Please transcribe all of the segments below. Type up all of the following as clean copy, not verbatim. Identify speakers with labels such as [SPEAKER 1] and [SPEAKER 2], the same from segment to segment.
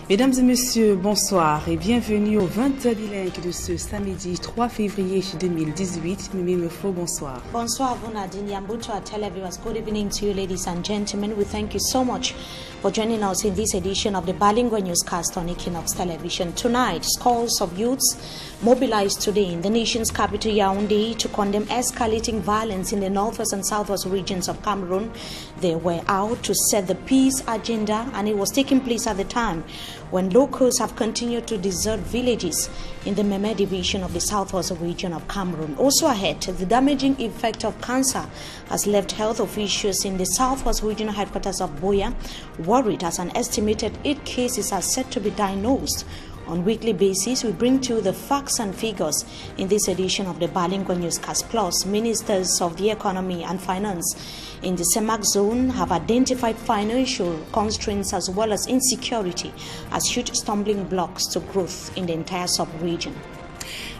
[SPEAKER 1] Mesdames et messieurs, bonsoir et bienvenue au 20h bilingue de ce samedi 3 février 2018. Mimi Mefo, bonsoir.
[SPEAKER 2] Bonsoir, Nadine Yambuto. Our televiewers, good evening to you, ladies and gentlemen. We thank you so much for joining us in this edition of the Bilingual Newscast on Equinox Television. Tonight, scores of youths mobilized today in the nation's capital Yaoundé to condemn escalating violence in the northwest and southwest regions of Cameroon. They were out to set the peace agenda, and it was taking place at the time when locals have continued to desert villages in the Meme division of the southwest region of Cameroon. Also ahead, the damaging effect of cancer has left health officials in the southwest regional headquarters of Boya worried, as an estimated 8 cases are said to be diagnosed. On a weekly basis, we bring to you the facts and figures in this edition of the Bilingual Newscast. Plus, ministers of the economy and finance in the CEMAC zone have identified financial constraints as well as insecurity as huge stumbling blocks to growth in the entire sub-region.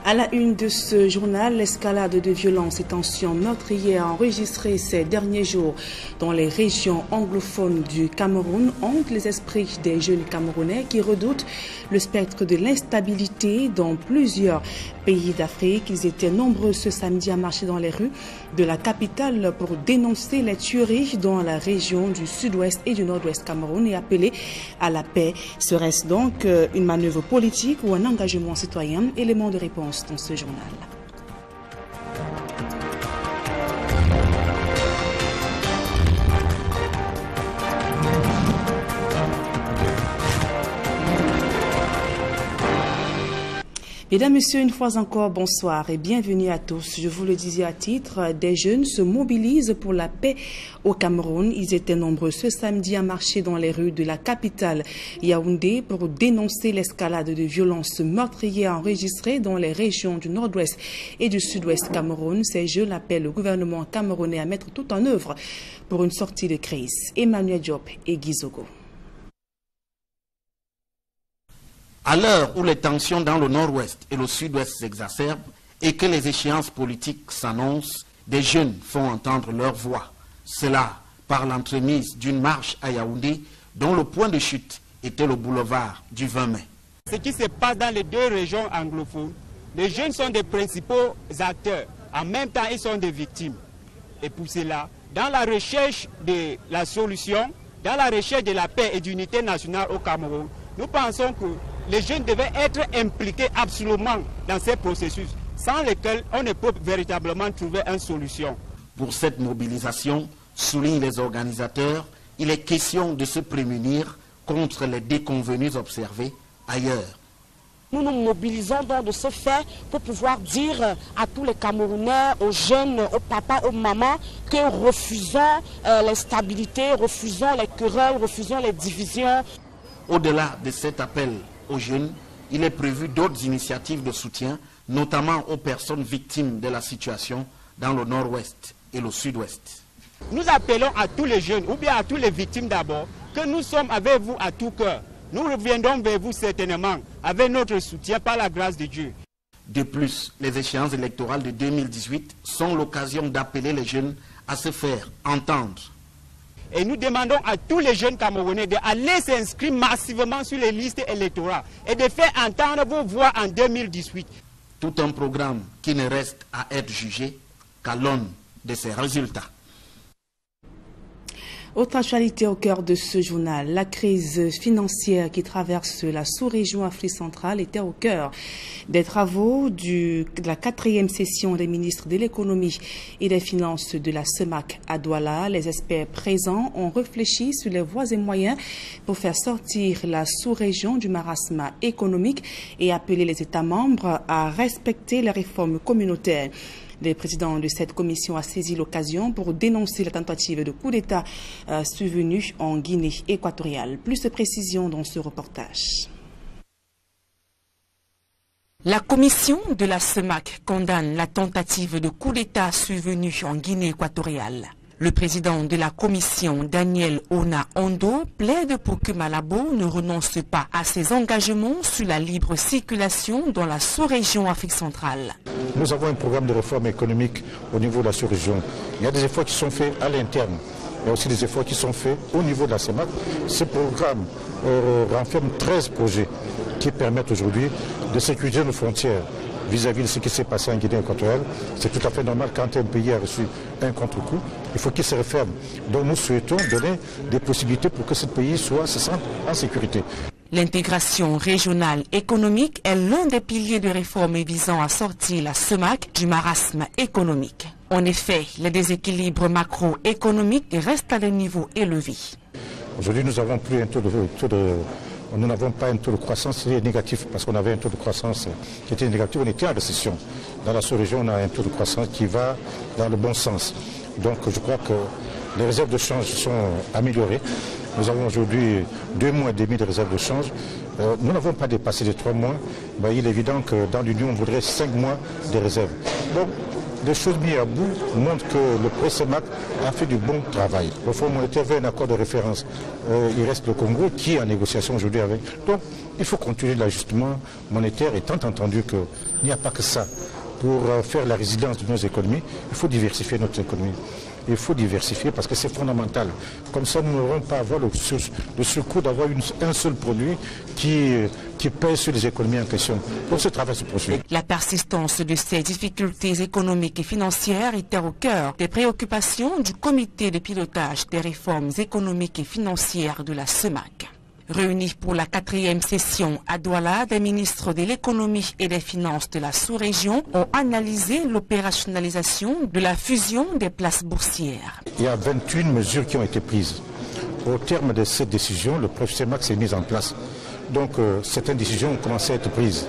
[SPEAKER 1] À la une de ce journal, l'escalade de violences et tensions meurtrières enregistrées ces derniers jours dans les régions anglophones du Cameroun hantent les esprits des jeunes Camerounais qui redoutent le spectre de l'instabilité dans plusieurs pays d'Afrique. Ils étaient nombreux ce samedi à marcher dans les rues de la capitale pour dénoncer les tueries dans la région du sud-ouest et du nord-ouest Cameroun et appeler à la paix. Serait-ce donc une manœuvre politique ou un engagement citoyen? Élément de réponse dans ce journal. Mesdames, Messieurs, une fois encore, bonsoir et bienvenue à tous. Je vous le disais à titre, des jeunes se mobilisent pour la paix au Cameroun. Ils étaient nombreux ce samedi à marcher dans les rues de la capitale Yaoundé pour dénoncer l'escalade de violences meurtrières enregistrées dans les régions du nord-ouest et du sud-ouest Cameroun. Ces jeunes appellent le gouvernement camerounais à mettre tout en œuvre pour une sortie de crise. Emmanuel Diop et Guy Zogo.
[SPEAKER 3] À l'heure où les tensions dans le nord-ouest et le sud-ouest s'exacerbent et que les échéances politiques s'annoncent, des jeunes font entendre leur voix. Cela par l'entremise d'une marche à Yaoundé dont le point de chute était le boulevard du 20 mai.
[SPEAKER 4] Ce qui se passe dans les deux régions anglophones, les jeunes sont des principaux acteurs. En même temps, ils sont des victimes. Et pour cela, dans la recherche de la solution, dans la recherche de la paix et d'unité nationale au Cameroun, nous pensons que les jeunes devaient être impliqués absolument dans ces processus, sans lesquels on ne peut véritablement trouver une solution.
[SPEAKER 3] Pour cette mobilisation, soulignent les organisateurs, il est question de se prémunir contre les déconvenues observées ailleurs.
[SPEAKER 5] Nous nous mobilisons donc de ce fait pour pouvoir dire à tous les Camerounais, aux jeunes, aux papas, aux mamans, que refusons l'instabilité, refusons les querelles, refusons les divisions.
[SPEAKER 3] Au-delà de cet appel aux jeunes, il est prévu d'autres initiatives de soutien, notamment aux personnes victimes de la situation dans le nord-ouest et le sud-ouest.
[SPEAKER 4] Nous appelons à tous les jeunes, ou bien à toutes les victimes d'abord, que nous sommes avec vous à tout cœur. Nous reviendrons vers vous certainement avec notre soutien par la grâce de Dieu.
[SPEAKER 3] De plus, les échéances électorales de 2018 sont l'occasion d'appeler les jeunes à se faire entendre.
[SPEAKER 4] Et nous demandons à tous les jeunes Camerounais d'aller s'inscrire massivement sur les listes électorales et de faire entendre vos voix en 2018.
[SPEAKER 3] Tout un programme qui ne reste à être jugé qu'à l'aune de ses résultats.
[SPEAKER 1] Autre actualité au cœur de ce journal, la crise financière qui traverse la sous-région Afrique centrale était au cœur des travaux de la 4e session des ministres de l'économie et des finances de la CEMAC à Douala. Les experts présents ont réfléchi sur les voies et moyens pour faire sortir la sous-région du marasme économique et appeler les États membres à respecter les réformes communautaires. Le président de cette commission a saisi l'occasion pour dénoncer la tentative de coup d'État survenue en Guinée équatoriale. Plus de précisions dans ce reportage.
[SPEAKER 6] La commission de la CEMAC condamne la tentative de coup d'État survenue en Guinée équatoriale. Le président de la commission, Daniel Ona Ondo, plaide pour que Malabo ne renonce pas à ses engagements sur la libre circulation dans la sous-région Afrique centrale.
[SPEAKER 7] Nous avons un programme de réforme économique au niveau de la sous-région. Il y a des efforts qui sont faits à l'interne Il y a aussi des efforts qui sont faits au niveau de la CEMAC. Ce programme renferme 13 projets qui permettent aujourd'hui de sécuriser nos frontières vis-à-vis de ce qui s'est passé en Guinée équatoriale. C'est tout à fait normal quand un pays a reçu un contre-coup. Il faut qu'il se referme. Donc nous souhaitons donner des possibilités pour que ce pays se sente en sécurité.
[SPEAKER 6] L'intégration régionale économique est l'un des piliers de réforme visant à sortir la CEMAC du marasme économique. En effet, les déséquilibres macroéconomiques restent à des niveaux élevés. Aujourd'hui,
[SPEAKER 7] nous n'avons plus nous n'avons pas un taux de croissance négatif, parce qu'on avait un taux de croissance qui était négatif, on était en récession. Dans la sous-région, on a un taux de croissance qui va dans le bon sens. Donc je crois que les réserves de change sont améliorées. Nous avons aujourd'hui 2 mois et demi de réserves de change. Nous n'avons pas dépassé les 3 mois. Ben, il est évident que dans l'Union, on voudrait 5 mois de réserves. Donc, les choses mises à bout montrent que le pré-CEMAC a fait du bon travail. Le Fonds monétaire veut un accord de référence. Il reste le Congo qui est en négociation aujourd'hui avec. Donc, il faut continuer l'ajustement monétaire, étant entendu qu'il n'y a pas que ça. Pour faire la résilience de nos économies, il faut diversifier notre économie. Il faut diversifier parce que c'est fondamental. Comme ça, nous n'aurons pas à avoir le surcoût d'avoir un seul produit qui pèse sur les économies en question. Donc ce travail se poursuit.
[SPEAKER 6] La persistance de ces difficultés économiques et financières était au cœur des préoccupations du comité de pilotage des réformes économiques et financières de la CEMAC. Réunis pour la 4e session à Douala, des ministres de l'économie et des finances de la sous-région ont analysé l'opérationnalisation de la fusion des places boursières.
[SPEAKER 7] Il y a 21 mesures qui ont été prises. Au terme de cette décision, le projet CEMAC s'est mis en place. Donc certaines décisions ont commencé à être prises.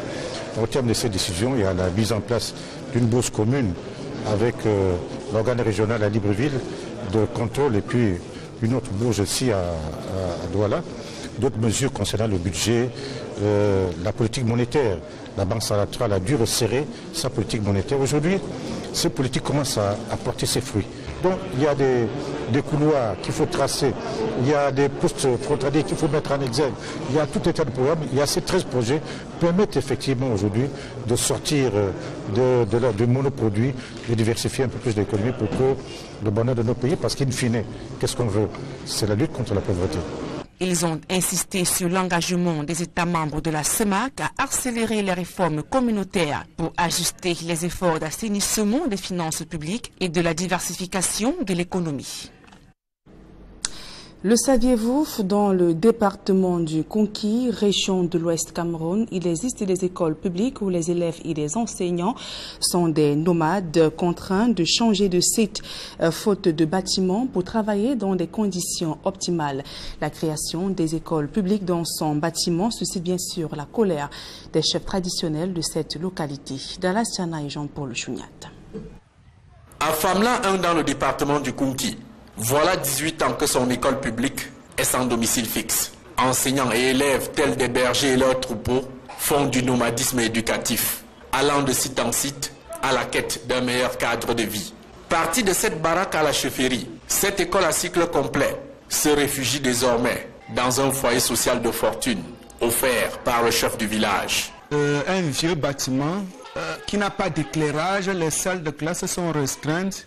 [SPEAKER 7] Au terme de cette décision, il y a la mise en place d'une bourse commune avec l'organe régional à Libreville de contrôle et puis une autre bourse aussi à Douala. D'autres mesures concernant le budget, la politique monétaire. La Banque centrale a dû resserrer sa politique monétaire. Aujourd'hui, cette politique commence à porter ses fruits. Donc il y a des couloirs qu'il faut tracer, il y a des postes frontaliers qu'il faut mettre en exergue, il y a tout un tas de programmes, il y a ces 13 projets qui permettent effectivement aujourd'hui de sortir de monoproduits, de diversifier un peu plus l'économie pour que le bonheur de nos pays, parce qu'in fine, qu'est-ce qu'on veut? C'est la lutte contre la pauvreté.
[SPEAKER 6] Ils ont insisté sur l'engagement des États membres de la CEMAC à accélérer les réformes communautaires pour ajuster les efforts d'assainissement des finances publiques et de la diversification de l'économie.
[SPEAKER 1] Le saviez-vous, dans le département du Konki, région de l'Ouest Cameroun, il existe des écoles publiques où les élèves et les enseignants sont des nomades contraints de changer de site faute de bâtiments pour travailler dans des conditions optimales. La création des écoles publiques dans son bâtiment suscite bien sûr la colère des chefs traditionnels de cette localité. Dallas Tiana et Jean-Paul Chouniat.
[SPEAKER 8] À Famla 1 dans le département du Konki, voilà 18 ans que son école publique est sans domicile fixe. Enseignants et élèves tels des bergers et leurs troupeaux font du nomadisme éducatif, allant de site en site à la quête d'un meilleur cadre de vie. Partie de cette baraque à la chefferie, cette école à cycle complet se réfugie désormais dans un foyer social de fortune offert par le chef du village.
[SPEAKER 9] Un vieux bâtiment qui n'a pas d'éclairage, les salles de classe sont restreintes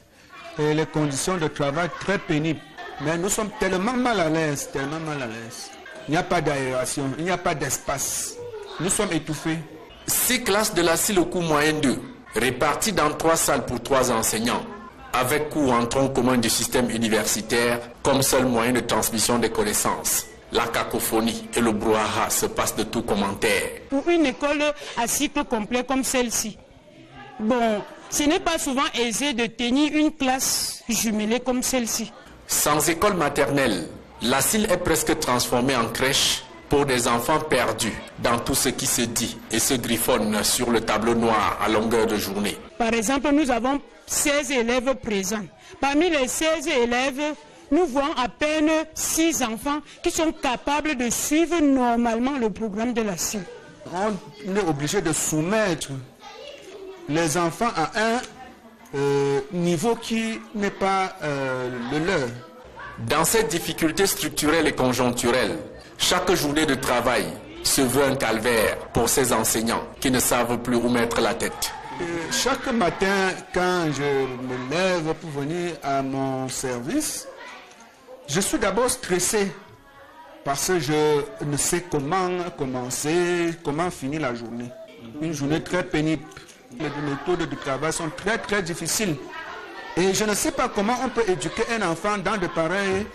[SPEAKER 9] et les conditions de travail très pénibles. Mais nous sommes tellement mal à l'aise, tellement mal à l'aise. Il n'y a pas d'aération, il n'y a pas d'espace. Nous sommes étouffés.
[SPEAKER 8] 6 classes de la Silokou moyenne 2, réparties dans 3 salles pour 3 enseignants, avec cours en tronc commun du système universitaire comme seul moyen de transmission des connaissances. La cacophonie et le brouhaha se passent de tout commentaire.
[SPEAKER 10] Pour une école à cycle complet comme celle-ci, bon, ce n'est pas souvent aisé de tenir une classe jumelée comme celle-ci.
[SPEAKER 8] Sans école maternelle, la CIL est presque transformée en crèche pour des enfants perdus dans tout ce qui se dit et se griffonne sur le tableau noir à longueur de journée.
[SPEAKER 10] Par exemple, nous avons 16 élèves présents. Parmi les 16 élèves, nous voyons à peine 6 enfants qui sont capables de suivre normalement le programme de la CIL.
[SPEAKER 9] On est obligé de soumettre les enfants à un niveau qui n'est pas le leur.
[SPEAKER 8] Dans cette difficulté structurelle et conjoncturelle, chaque journée de travail se veut un calvaire pour ces enseignants qui ne savent plus où mettre la tête.
[SPEAKER 9] Chaque matin, quand je me lève pour venir à mon service, Je suis d'abord stressé parce que je ne sais comment commencer, comment finir la journée. Une journée très pénible. Les méthodes de travail sont très difficiles. Et je ne sais pas comment on peut éduquer un enfant dans de pareilles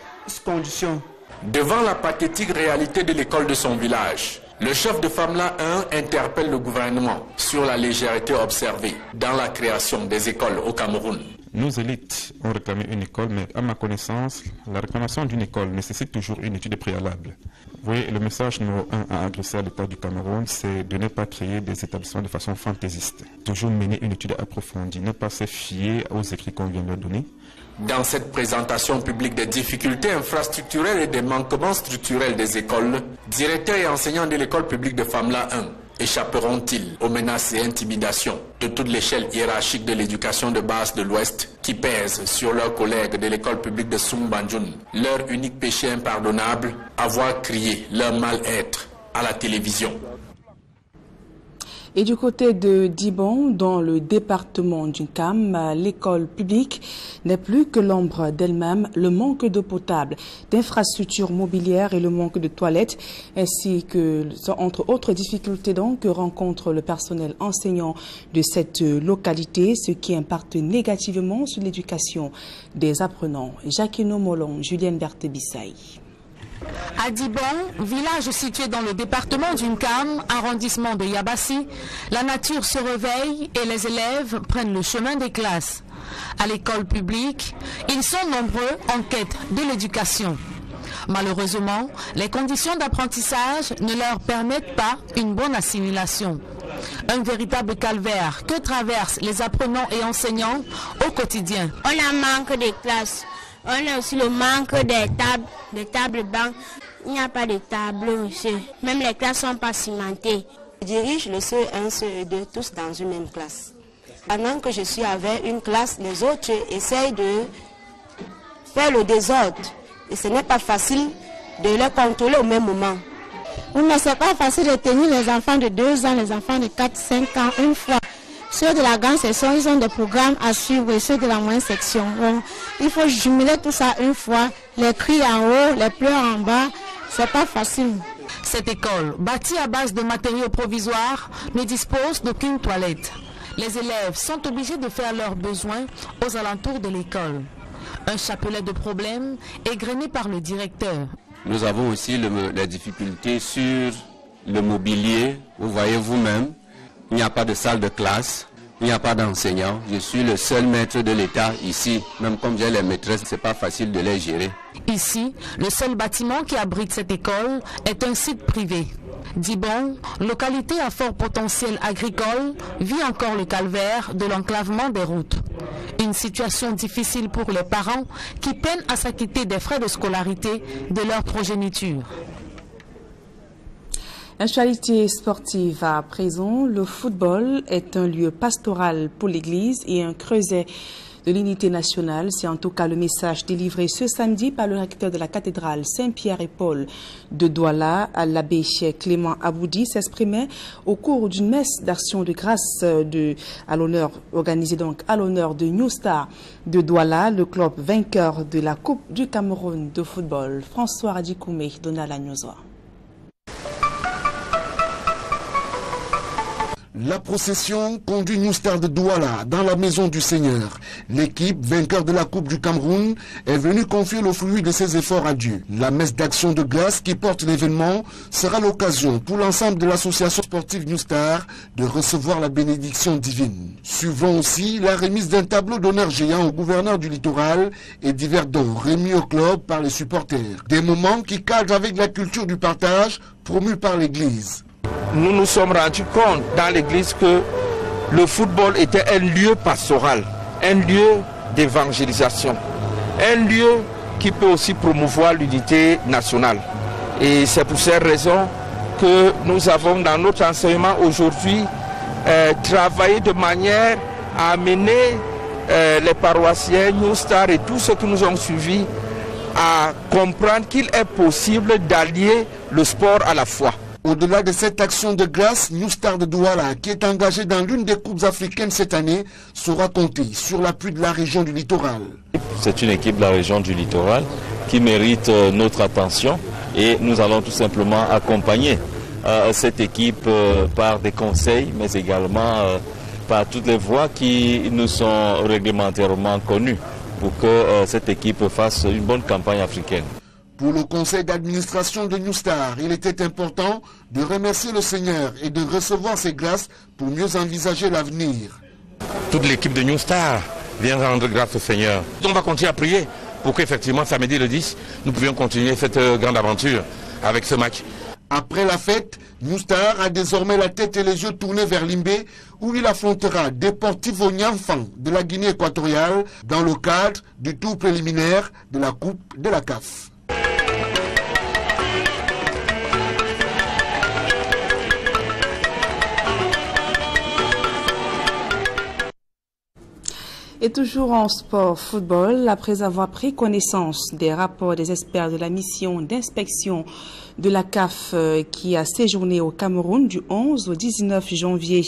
[SPEAKER 9] conditions.
[SPEAKER 8] Devant la pathétique réalité de l'école de son village, le chef de FAMLA 1 interpelle le gouvernement sur la légèreté observée dans la création des écoles au Cameroun.
[SPEAKER 11] Nos élites ont réclamé une école, mais à ma connaissance, la réclamation d'une école nécessite toujours une étude préalable. Vous voyez, le message numéro 1 à adresser à l'État du Cameroun, c'est de ne pas créer des établissements de façon fantaisiste. Toujours mener une étude approfondie, ne pas se fier aux écrits qu'on vient de leur donner.
[SPEAKER 8] Dans cette présentation publique des difficultés infrastructurelles et des manquements structurels des écoles, directeurs et enseignants de l'école publique de FAMLA 1 échapperont-ils aux menaces et intimidations de toute l'échelle hiérarchique de l'éducation de base de l'Ouest qui pèsent sur leurs collègues de l'école publique de Soumbanjoun? Leur unique péché impardonnable, avoir crié leur mal-être à la télévision.
[SPEAKER 1] Et du côté de Dibon, dans le département du Cam, l'école publique n'est plus que l'ombre d'elle-même. Le manque d'eau potable, d'infrastructures mobilières et le manque de toilettes, ainsi que, entre autres difficultés donc, que rencontre le personnel enseignant de cette localité, ce qui impacte négativement sur l'éducation des apprenants. Jacquino Molon, Julienne Berthe-Bissaï.
[SPEAKER 12] À Dibon, village situé dans le département du Nkam, arrondissement de Yabassi, la nature se réveille et les élèves prennent le chemin des classes. À l'école publique, ils sont nombreux en quête de l'éducation. Malheureusement, les conditions d'apprentissage ne leur permettent pas une bonne assimilation. Un véritable calvaire que traversent les apprenants et enseignants au quotidien.
[SPEAKER 13] On a manque de classes. On a aussi le manque des tables bancs. Il n'y a pas de tableaux aussi. Même les classes ne sont pas cimentées.
[SPEAKER 14] Je dirige le CE1, CE2, tous dans une même classe. Pendant que je suis avec une classe, les autres essayent de faire le désordre. Et ce n'est pas facile de les contrôler au même moment.
[SPEAKER 15] Oui, mais ce n'est pas facile de tenir les enfants de 2 ans, les enfants de 4, 5 ans une fois. Ceux de la grande section, ils ont des programmes à suivre et ceux de la moyenne section. Donc, il faut jumeler tout ça une fois. Les cris en haut, les pleurs en bas, c'est pas facile.
[SPEAKER 12] Cette école, bâtie à base de matériaux provisoires, ne dispose d'aucune toilette. Les élèves sont obligés de faire leurs besoins aux alentours de l'école. Un chapelet de problèmes égrené par le directeur.
[SPEAKER 16] Nous avons aussi les difficultés sur le mobilier. Vous voyez vous-même. Il n'y a pas de salle de classe, il n'y a pas d'enseignants. Je suis le seul maître de l'État ici. Même comme j'ai les maîtresses, ce n'est pas facile de les gérer.
[SPEAKER 12] Ici, le seul bâtiment qui abrite cette école est un site privé. Dibon, localité à fort potentiel agricole, vit encore le calvaire de l'enclavement des routes. Une situation difficile pour les parents qui peinent à s'acquitter des frais de scolarité de leur progéniture.
[SPEAKER 1] Actualité sportive à présent, le football est un lieu pastoral pour l'Église et un creuset de l'unité nationale. C'est en tout cas le message délivré ce samedi par le recteur de la cathédrale Saint-Pierre et Paul de Douala. L'abbé Clément Aboudi s'exprimait au cours d'une messe d'action de grâce organisée donc à l'honneur de New Star de Douala, le club vainqueur de la Coupe du Cameroun de football. François Radikoumé, Donald Agnozoa.
[SPEAKER 17] La procession conduit New Star de Douala dans la maison du Seigneur. L'équipe, vainqueur de la Coupe du Cameroun, est venue confier le fruit de ses efforts à Dieu. La messe d'action de grâce qui porte l'événement sera l'occasion pour l'ensemble de l'association sportive New Star de recevoir la bénédiction divine. Suivons aussi la remise d'un tableau d'honneur géant au gouverneur du littoral et divers dons remis au club par les supporters. Des moments qui cadrent avec la culture du partage promue par l'Église.
[SPEAKER 18] Nous nous sommes rendus compte dans l'église que le football était un lieu pastoral, un lieu d'évangélisation, un lieu qui peut aussi promouvoir l'unité nationale. Et c'est pour cette raison que nous avons dans notre enseignement aujourd'hui travaillé de manière à amener les paroissiens, New Star et tous ceux qui nous ont suivis à comprendre qu'il est possible d'allier le sport à la foi.
[SPEAKER 17] Au-delà de cette action de grâce, New Star de Douala, qui est engagée dans l'une des coupes africaines cette année, saura compter sur l'appui de la région du littoral.
[SPEAKER 19] C'est une équipe de la région du littoral qui méritent notre attention et nous allons tout simplement accompagner cette équipe par des conseils, mais également par toutes les voies qui nous sont réglementairement connues pour que cette équipe fasse une bonne campagne africaine.
[SPEAKER 17] Pour le conseil d'administration de New Star, il était important de remercier le Seigneur et de recevoir ces grâces pour mieux envisager l'avenir.
[SPEAKER 20] Toute l'équipe de New Star vient rendre grâce au Seigneur. On va continuer à prier pour qu'effectivement samedi le 10, nous puissions continuer cette grande aventure avec ce match.
[SPEAKER 17] Après la fête, New Star a désormais la tête et les yeux tournés vers Limbé, où il affrontera Deportivo Niamfan de la Guinée équatoriale dans le cadre du tour préliminaire de la Coupe de la CAF.
[SPEAKER 1] Et toujours en sport football, après avoir pris connaissance des rapports des experts de la mission d'inspection de la CAF qui a séjourné au Cameroun du 11 au 19 janvier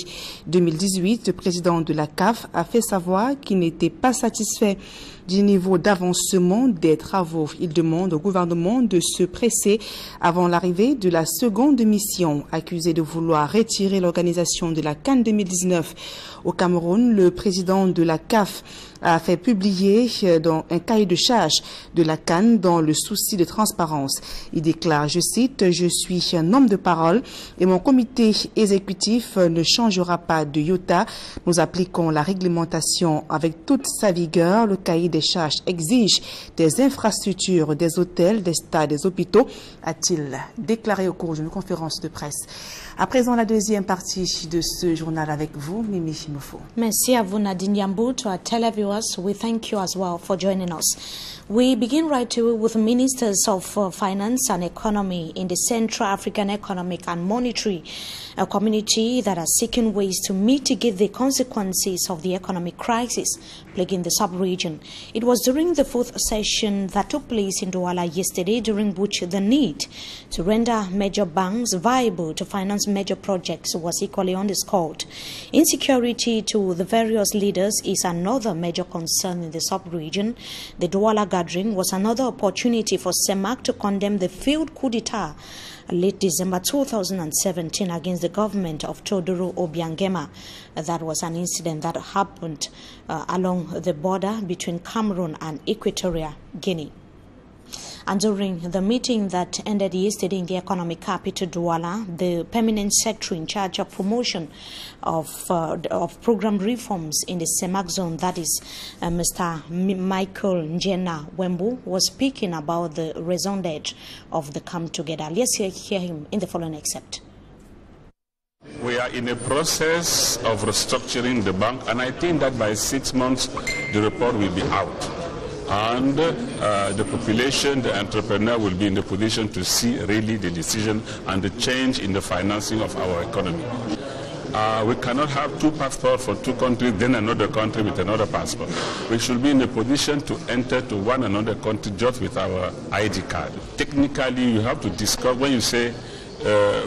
[SPEAKER 1] 2018, le président de la CAF a fait savoir qu'il n'était pas satisfait du niveau d'avancement des travaux. Il demande au gouvernement de se presser avant l'arrivée de la seconde mission. Accusé de vouloir retirer l'organisation de la CAN 2019 au Cameroun, le président de la CAF a fait publier dans un cahier de charge de la CAN dans le souci de transparence. Il déclare, je cite, « Je suis un homme de parole et mon comité exécutif ne changera pas de iota. Nous appliquons la réglementation avec toute sa vigueur. Le cahier des charges exige des infrastructures, des hôtels, des stades, des hôpitaux », a-t-il déclaré au cours d'une conférence de presse. À présent, la deuxième partie de ce journal avec vous, Mimi Chimofo.
[SPEAKER 2] Merci à vous, Nadine Yambou. To our televiewers, we thank you as well for joining us. We begin right away with ministers of finance and economy in the Central African Economic and Monetary Community that are seeking ways to mitigate the consequences of the economic crisis plaguing the sub-region. It was during the fourth session that took place in Douala yesterday, during which the need to render major banks viable to finance major projects was equally underscored. Insecurity to the various leaders is another major concern in the sub-region. The Douala gathering was another opportunity for CEMAC to condemn the failed coup d'etat late December 2017 against the government of Teodoro Obiangema. That was an incident that happened along the border between Cameroon and Equatorial Guinea. And during the meeting that ended yesterday in the economic capital Douala, the permanent secretary in charge of promotion of program reforms in the CEMAC zone, that is Mr. Michael Njena Wembu, was speaking about the raison d'etre of the Come Together. Let's hear him in the following excerpt.
[SPEAKER 21] We are in a process of restructuring the bank, and I think that by 6 months the report will be out. And the population, the entrepreneur will be in the position to see really the decision and the change in the financing of our economy. We cannot have two passports for two countries, then another country with another passport. We should be in a position to enter to one another country just with our ID card. Technically, you have to discuss, when you say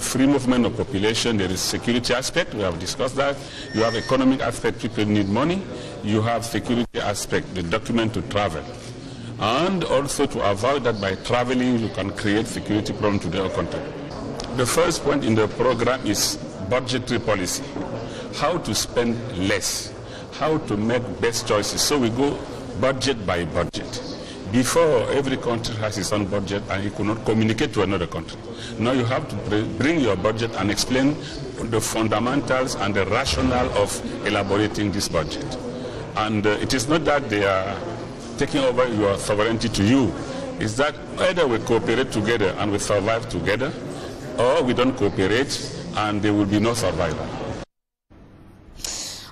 [SPEAKER 21] free movement of population, there is security aspect, we have discussed that. You have economic aspect, people need money. You have security aspect, the document to travel. And also to avoid that by traveling you can create security problem to their country. The first point in the program is budgetary policy. How to spend less, how to make best choices. So we go budget by budget. Before, every country has its own budget and it could not communicate to another country. Now you have to bring your budget and explain the fundamentals and the rationale of elaborating this budget. And it is not that they are taking over your sovereignty to you. It's that either we cooperate together and we survive together, or we don't cooperate and there will be no survival.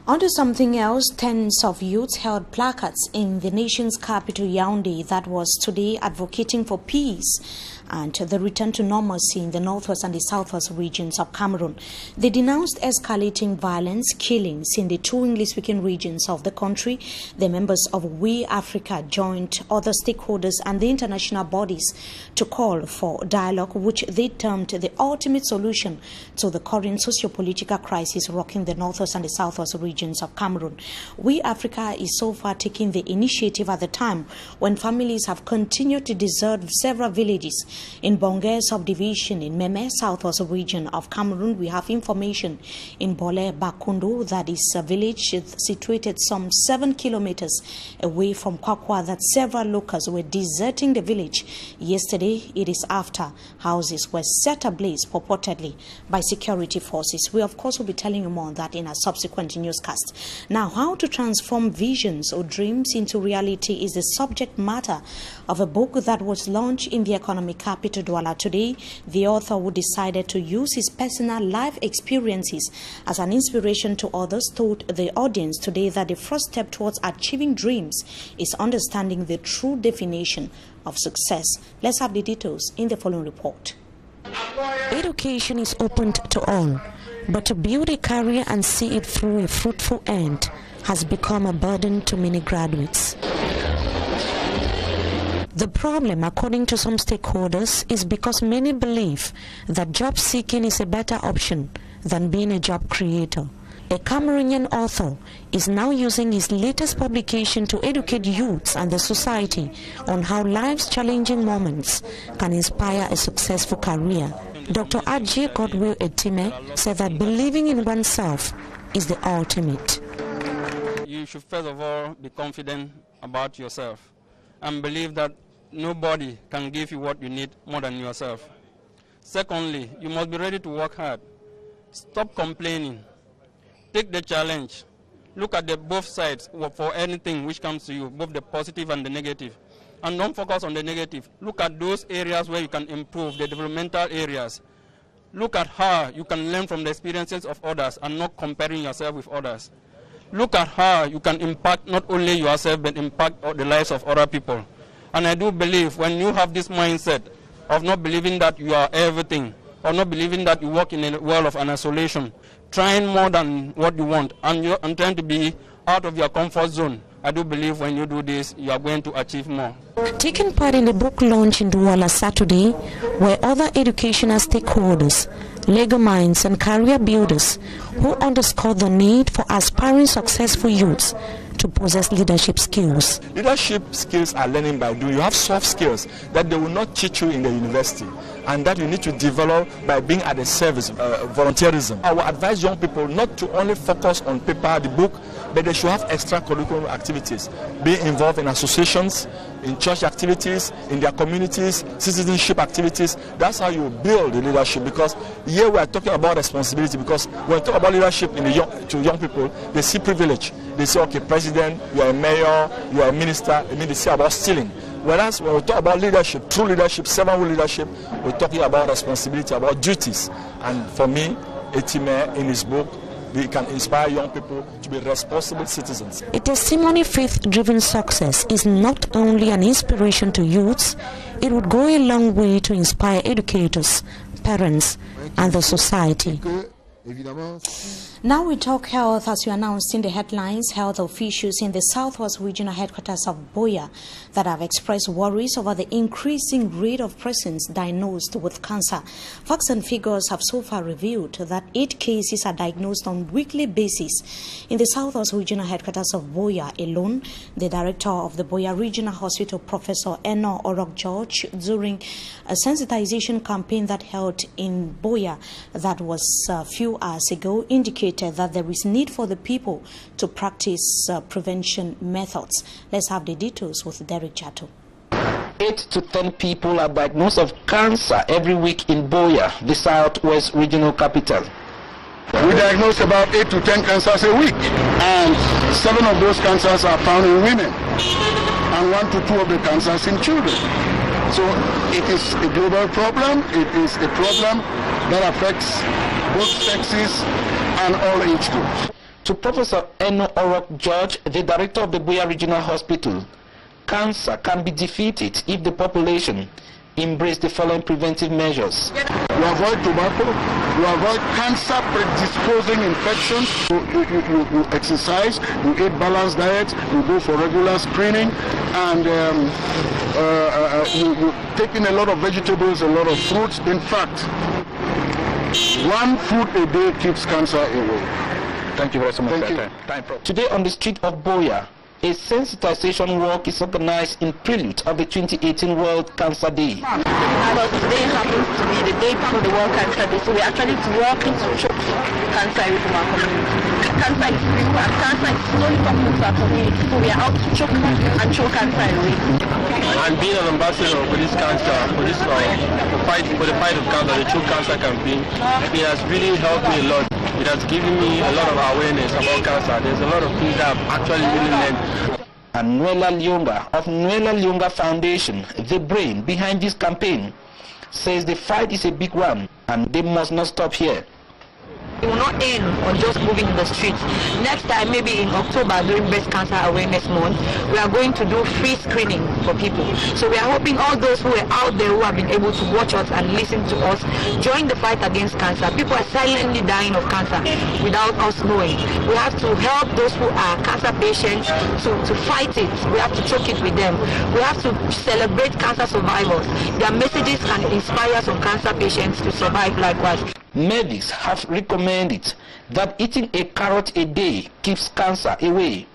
[SPEAKER 2] On to something else, tens of youths held placards in the nation's capital, Yaoundé, that was today advocating for peace and the return to normalcy in the northwest and the southwest regions of Cameroon. They denounced escalating violence, killings in the two English-speaking regions of the country. The members of We Africa joined other stakeholders and the international bodies to call for dialogue, which they termed the ultimate solution to the current socio-political crisis rocking the northwest and the southwest regions of Cameroon. We Africa is so far taking the initiative at the time when families have continued to desert several villages. In Bongé subdivision in Meme, southwest region of Cameroon, we have information in Bole Bakundu, that is a village situated some 7 kilometers away from Kwakwa, that several locals were deserting the village. Yesterday, it is after houses were set ablaze purportedly by security forces. We of course will be telling you more on that in a subsequent newscast. Now, how to transform visions or dreams into reality is the subject matter of a book that was launched in the economic capital Douala today. The author, who decided to use his personal life experiences as an inspiration to others, told the audience today that the first step towards achieving dreams is understanding the true definition of success. Let's have the details in the following report.
[SPEAKER 5] Education is opened to all, but to build a career and see it through a fruitful end has become a burden to many graduates. The problem, according to some stakeholders, is because many believe that job seeking is a better option than being a job creator. A Cameroonian author is now using his latest publication to educate youths and the society on how life's challenging moments can inspire a successful career. Dr. Adje Godwill Etime said that believing in oneself is the ultimate.
[SPEAKER 22] You should first of all be confident about yourself and believe that nobody can give you what you need more than yourself. Secondly, you must be ready to work hard. Stop complaining. Take the challenge. Look at the both sides for anything which comes to you, both the positive and the negative. And don't focus on the negative. Look at those areas where you can improve, the developmental areas. Look at how you can learn from the experiences of others and not comparing yourself with others. Look at how you can impact not only yourself but impact the lives of other people. And I do believe when you have this mindset of not believing that you are everything, or not believing that you work in a world of an isolation, trying more than what you want, and trying to be out of your comfort zone, I do believe when you do this, you are going to achieve more.
[SPEAKER 5] Taking part in the book launch in Douala Saturday were other educational stakeholders, Lego minds and career builders who underscored the need for aspiring successful youths to possess leadership skills.
[SPEAKER 23] Leadership skills are learning by doing. You have soft skills that they will not teach you in the university, and that you need to develop by being at the service, volunteerism. I would advise young people not to only focus on paper, the book, but they should have extracurricular activities, be involved in associations, in church activities, in their communities, citizenship activities. That's how you build the leadership, because here we are talking about responsibility, because when we talk about leadership to young people, they see privilege. They say, okay, president, you are a mayor, you are a minister, I mean, they say about stealing. Whereas when we talk about leadership, true leadership, servanthood leadership, we're talking about responsibility, about duties. And for me, Etime, in his book, we can inspire young people to be responsible citizens.
[SPEAKER 5] A testimony faith-driven success is not only an inspiration to youths, it would go a long way to inspire educators, parents, and the society.
[SPEAKER 2] Now we talk health. As you announced in the headlines, health officials in the Southwest Regional Headquarters of Buea that have expressed worries over the increasing rate of persons diagnosed with cancer. Facts and figures have so far revealed that 8 cases are diagnosed on a weekly basis in the Southwest Regional Headquarters of Buea alone. The director of the Buea Regional Hospital, Professor Eno Orok George, during a sensitization campaign that held in Buea that was a few hours ago, indicated that there is need for the people to practice prevention methods. Let's have the details with Derek Jato.
[SPEAKER 3] 8 to 10 people are diagnosed of cancer every week in Buea, the Southwest Regional Capital.
[SPEAKER 24] We diagnose about 8 to 10 cancers a week, and 7 of those cancers are found in women, and 1 to 2 of the cancers in children. So it is a global problem. It is a problem that affects both sexes and all age groups.
[SPEAKER 3] To Professor Eno Orok George, the director of the Buea Regional Hospital, cancer can be defeated if the population
[SPEAKER 4] embrace the following preventive measures.
[SPEAKER 24] You avoid tobacco, you avoid cancer predisposing infections, you exercise, you eat balanced diet, you go for regular screening, and you take in a lot of vegetables, a lot of fruits. In fact, one fruit a day keeps cancer away.
[SPEAKER 4] Thank you very much. Today on the street of Buea, a sensitization walk is organized in prelude of the 2018 World Cancer Day.
[SPEAKER 6] Because today happens to be the day before the World Cancer Day, so we're actually working to choke cancer away from our community. Cancer is real and cancer is slowly coming into our community, so we are out to choke cancer away.
[SPEAKER 22] And being an ambassador for this cancer, for the fight of cancer, the choke cancer campaign, it has really helped me a lot. It has given me a lot of awareness about cancer. There's a lot of things that I've actually really learned.
[SPEAKER 4] Anuela Lyonga of Nuela Lyonga Foundation, the brain behind this campaign, says the fight is a big one and they must not stop here.
[SPEAKER 6] We will not end on just moving in the streets. Next time, maybe in October during Breast Cancer Awareness Month, we are going to do free screening for people. So we are hoping all those who are out there who have been able to watch us and listen to us join the fight against cancer. People are silently dying of cancer without us knowing. We have to help those who are cancer patients to fight it. We have to choke it with them. We have to celebrate cancer survivors. Their messages can inspire some cancer patients to survive likewise.
[SPEAKER 4] Medics have recommended that eating a carrot a day keeps cancer away.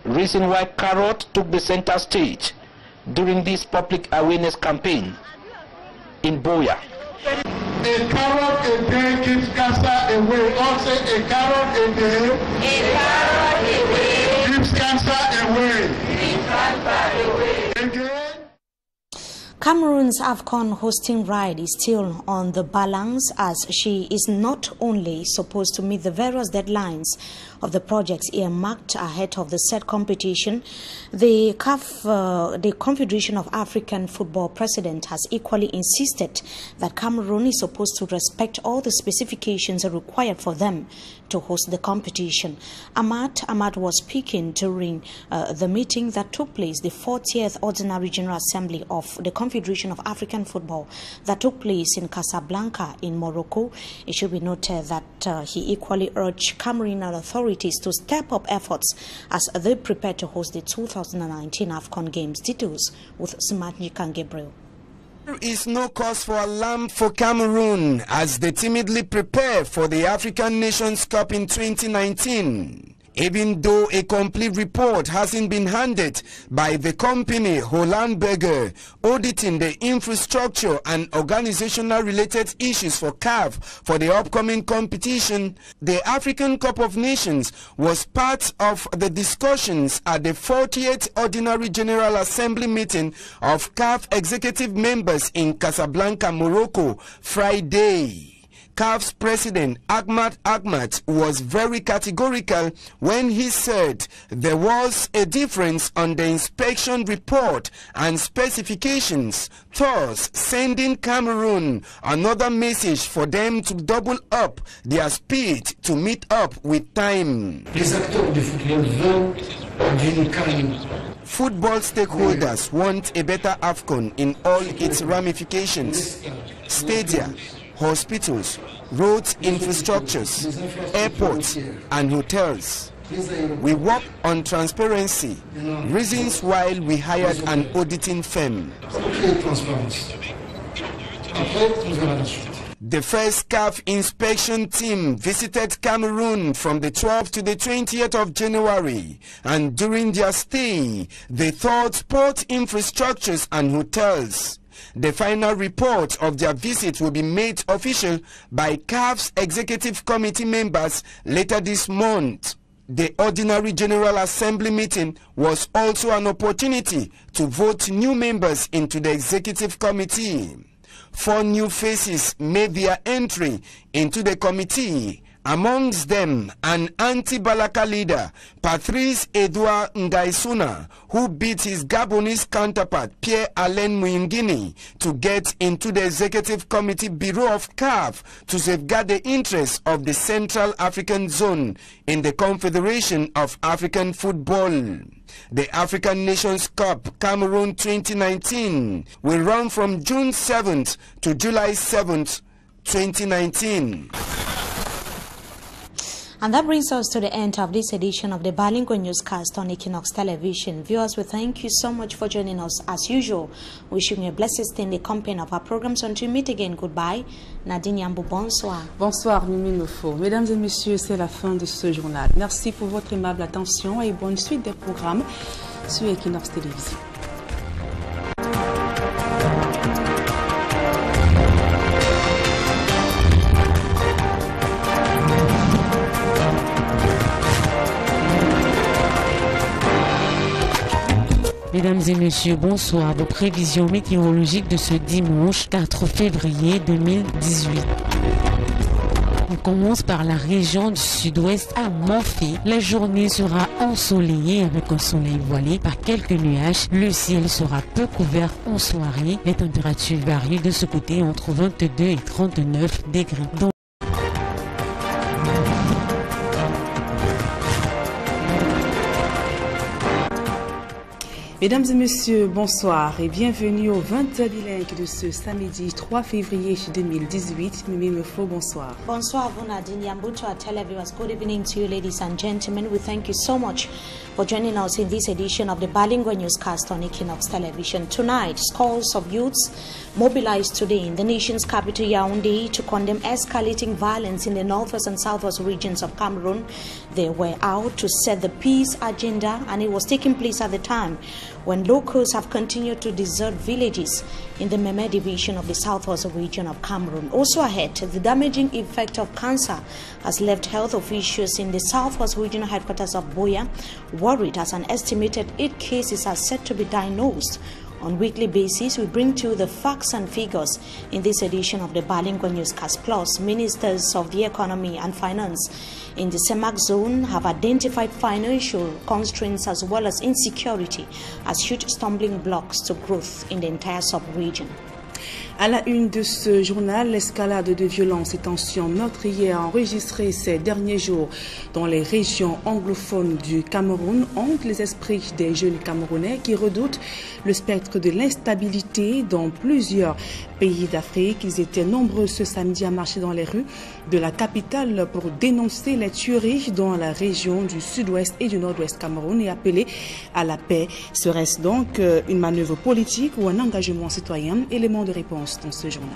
[SPEAKER 4] Reason why carrot took the center stage during this public awareness campaign in Buea.
[SPEAKER 24] A carrot a day keeps cancer away. Also, a carrot a day keeps cancer away. Again.
[SPEAKER 2] Cameroon's AFCON hosting ride is still on the balance as she is not only supposed to meet the various deadlines of the projects earmarked ahead of the said competition. The Confederation of African Football President has equally insisted that Cameroon is supposed to respect all the specifications required for them to host the competition. Ahmad was speaking during the meeting that took place, the 40th Ordinary General Assembly of the Confederation of African Football that took place in Casablanca in Morocco. It should be noted that he equally urged Cameroonian authorities to step up efforts as they prepare to host the 2019 AFCON Games. Details with Sumatji Kangebreu.
[SPEAKER 7] There is no cause for alarm for Cameroon as they timidly prepare for the African Nations Cup in 2019. Even though a complete report hasn't been handed by the company Holland Berger auditing the infrastructure and organizational related issues for CAF for the upcoming competition, the African Cup of Nations was part of the discussions at the 40th Ordinary General Assembly meeting of CAF executive members in Casablanca, Morocco, Friday. CAF's president Ahmad was very categorical when he said there was a difference on the inspection report and specifications, thus sending Cameroon another message for them to double up their speed to meet up with time. Football stakeholders want a better AFCON in all its ramifications: stadia, hospitals, roads, infrastructures, airports, and hotels. We work on transparency, reasons why we hired an auditing firm. The first CAF inspection team visited Cameroon from the 12th to the 20th of January, and during their stay, they toured sport infrastructures and hotels. The final report of their visit will be made official by CAF's executive committee members later this month. The Ordinary General Assembly meeting was also an opportunity to vote new members into the executive committee. 4 new faces made their entry into the committee, Amongst them, an anti-Balaka leader, Patrice Edouard Ngaisuna, who beat his Gabonese counterpart Pierre-Alain Muyingini to get into the Executive Committee Bureau of CAF to safeguard the interests of the Central African Zone in the Confederation of African Football. The African Nations Cup Cameroon 2019 will run from June 7th to July 7th, 2019.
[SPEAKER 2] And that brings us to the end of this edition of the Bilingual Newscast on Equinox Television. Viewers, we thank you so much for joining us as usual. Wishing you a blessed stay in the company of our programs. Until we meet again, goodbye. Nadine Yambou, bonsoir.
[SPEAKER 1] Bonsoir, Mimi Mefo. Mesdames et messieurs, c'est la fin de ce journal. Merci pour votre aimable attention et bonne suite des programmes sur Equinox Télévision.
[SPEAKER 5] Mesdames et messieurs, bonsoir. Vos prévisions météorologiques de ce dimanche 4 février 2018. On commence par la région du sud-ouest à Morphée. La journée sera ensoleillée avec un soleil voilé par quelques nuages. Le ciel sera peu couvert en soirée. Les températures varient de ce côté entre 22 et 39 degrés.
[SPEAKER 1] Mesdames et messieurs, bonsoir et bienvenue au 20h bilingue de ce samedi 3 février 2018. Mimi Mefo, bonsoir.
[SPEAKER 2] Bonsoir, vous Nadine Yambou to our televiewers. Good evening to you, ladies and gentlemen. We thank you so much for joining us in this edition of the Bilingual Newscast on Equinox Television. Tonight, scores of youths mobilized today in the nation's capital Yaoundé to condemn escalating violence in the northwest and southwest regions of Cameroon. They were out to set the peace agenda, and it was taking place at the time when locals have continued to desert villages in the Meme division of the southwest region of Cameroon. Also ahead, the damaging effect of cancer has left health officials in the southwest regional headquarters of Boya worried, as an estimated 8 cases are said to be diagnosed. On a weekly basis, we bring to you the facts and figures in this edition of the Bilingual Newscast. Plus, ministers of the economy and finance in the CEMAC zone have identified financial constraints as well as insecurity as huge stumbling blocks to growth in the entire sub-region.
[SPEAKER 1] À la une de ce journal, l'escalade de violences et tensions meurtrières enregistrées ces derniers jours dans les régions anglophones du Cameroun hante les esprits des jeunes Camerounais qui redoutent le spectre de l'instabilité dans plusieurs pays d'Afrique. Ils étaient nombreux ce samedi à marcher dans les rues de la capitale pour dénoncer les tueries dans la région du sud-ouest et du nord-ouest Cameroun et appeler à la paix. Serait-ce donc une manœuvre politique ou un engagement citoyen? Élément de réponse dans ce journal.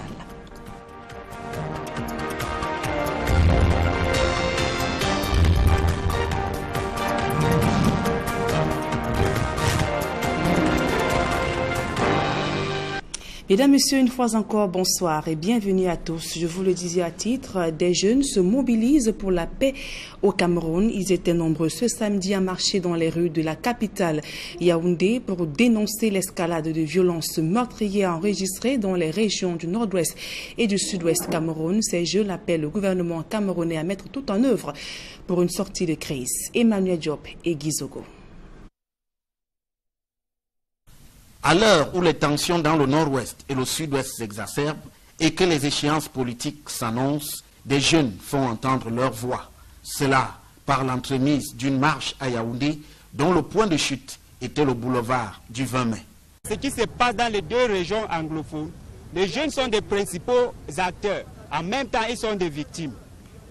[SPEAKER 1] Mesdames, Messieurs, une fois encore, bonsoir et bienvenue à tous. Je vous le disais à titre, des jeunes se mobilisent pour la paix au Cameroun. Ils étaient nombreux ce samedi à marcher dans les rues de la capitale Yaoundé pour dénoncer l'escalade de violences meurtrières enregistrées dans les régions du nord-ouest et du sud-ouest Cameroun. Ces jeunes appellent le gouvernement camerounais à mettre tout en œuvre pour une sortie de crise. Emmanuel Diop et Guy Zogo.
[SPEAKER 3] À l'heure où les tensions dans le nord-ouest et le sud-ouest s'exacerbent et que les échéances politiques s'annoncent, des jeunes font entendre leur voix. Cela par l'entremise d'une marche à Yaoundé dont le point de chute était le boulevard du 20 mai.
[SPEAKER 8] Ce qui se passe dans les deux régions anglophones, les jeunes sont des principaux acteurs. En même temps, ils sont des victimes.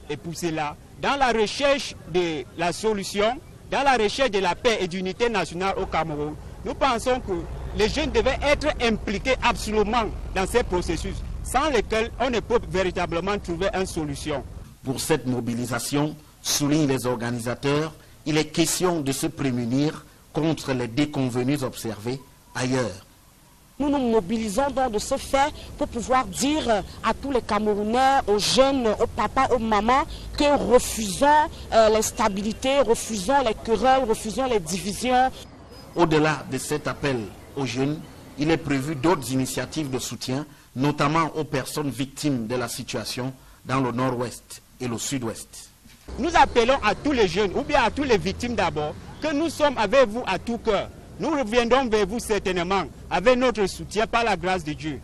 [SPEAKER 8] Et pour cela, dans la recherche de la solution, dans la recherche de la paix et d'unité nationale au Cameroun, nous pensons que les jeunes devaient être impliqués absolument dans ces processus, sans lesquels on ne peut véritablement trouver une solution.
[SPEAKER 3] Pour cette mobilisation, soulignent les organisateurs, il est question de se prémunir contre les déconvenues observées ailleurs.
[SPEAKER 9] Nous nous mobilisons donc de ce fait pour pouvoir dire à tous les Camerounais, aux jeunes, aux papas, aux mamans, que refusons l'instabilité, refusons les querelles, refusons les divisions.
[SPEAKER 3] Au-delà de cet appel aux jeunes, il est prévu d'autres initiatives de soutien, notamment aux personnes victimes de la situation dans le nord-ouest et le sud-ouest.
[SPEAKER 8] Nous appelons à tous les jeunes, ou bien à toutes les victimes d'abord, que nous sommes avec vous à tout cœur. Nous reviendrons vers vous certainement avec notre soutien par la grâce de Dieu.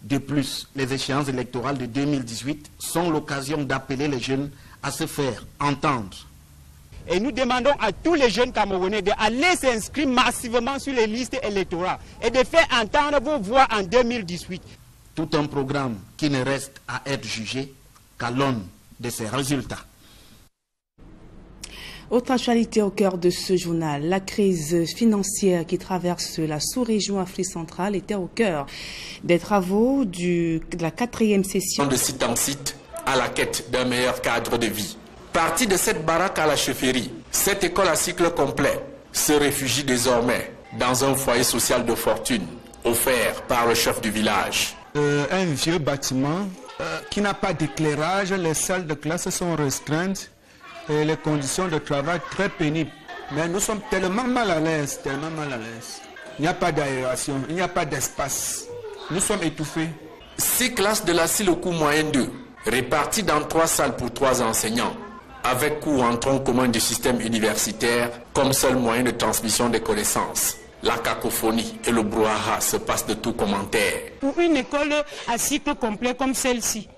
[SPEAKER 3] De plus, les échéances électorales de 2018 sont l'occasion d'appeler les jeunes à se faire entendre.
[SPEAKER 8] Et nous demandons à tous les jeunes Camerounais d'aller s'inscrire massivement sur les listes électorales et de faire entendre vos voix en 2018.
[SPEAKER 3] Tout un programme qui ne reste à être jugé qu'à l'aune de ses résultats.
[SPEAKER 1] Autre actualité au cœur de ce journal, la crise financière qui traverse la sous-région Afrique centrale était au cœur des travaux de la 4e session
[SPEAKER 10] de site en site à la quête d'un meilleur cadre de vie. Partie de cette baraque à la chefferie, cette école à cycle complet se réfugie désormais dans un foyer social de fortune offert par le chef du village.
[SPEAKER 11] Un vieux bâtiment qui n'a pas d'éclairage, les salles de classe sont restreintes et les conditions de travail très pénibles. Mais nous sommes tellement mal à l'aise, tellement mal à l'aise. Il n'y a pas d'aération, il n'y a pas d'espace. Nous sommes étouffés.
[SPEAKER 10] 6 classes de la CIL au coût moyen 2, réparties dans 3 salles pour 3 enseignants, avec cours en tronc commun du système universitaire comme seul moyen de transmission des connaissances. La cacophonie et le brouhaha se passent de tout commentaire.
[SPEAKER 13] Pour une école à cycle complet comme celle-ci,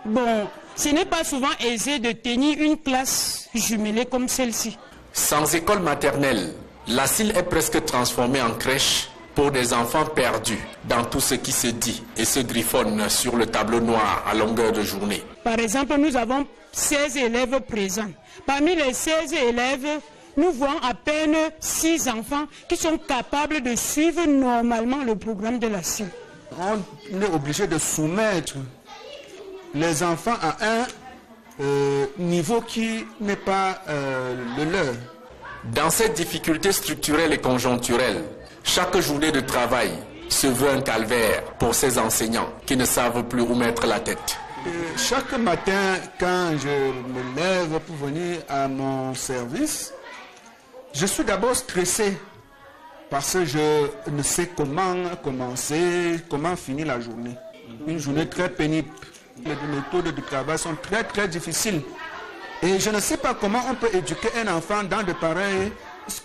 [SPEAKER 13] bon, ce n'est pas souvent aisé de tenir une classe jumelée comme celle-ci.
[SPEAKER 10] Sans école maternelle, la CIL est presque transformée en crèche pour des enfants perdus dans tout ce qui se dit et se griffonne sur le tableau noir à longueur de journée.
[SPEAKER 13] Par exemple, nous avons 16 élèves présents. Parmi les 16 élèves, nous voyons à peine 6 enfants qui sont capables de suivre normalement le programme de la CIL.
[SPEAKER 11] On est obligé de soumettre les enfants à un niveau qui n'est pas le leur.
[SPEAKER 10] Dans cette difficulté structurelle et conjoncturelle, chaque journée de travail se veut un calvaire pour ces enseignants qui ne savent plus où mettre la tête.
[SPEAKER 11] Chaque matin, quand je me lève pour venir à mon service, je suis d'abord stressé parce que je ne sais comment commencer, comment finir la journée. Une journée très pénible. Les méthodes de travail sont très difficiles. Et je ne sais pas comment on peut éduquer un enfant dans de pareilles